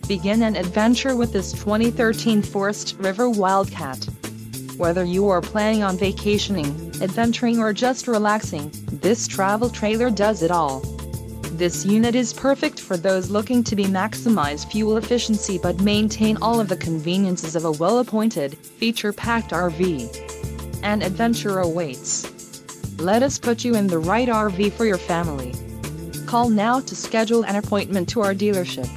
Begin an adventure with this 2013 Forest River Wildcat. Whether you are planning on vacationing, adventuring or just relaxing, this travel trailer does it all. This unit is perfect for those looking to maximize fuel efficiency but maintain all of the conveniences of a well-appointed, feature-packed RV. An adventure awaits. Let us put you in the right RV for your family. Call now to schedule an appointment to our dealership.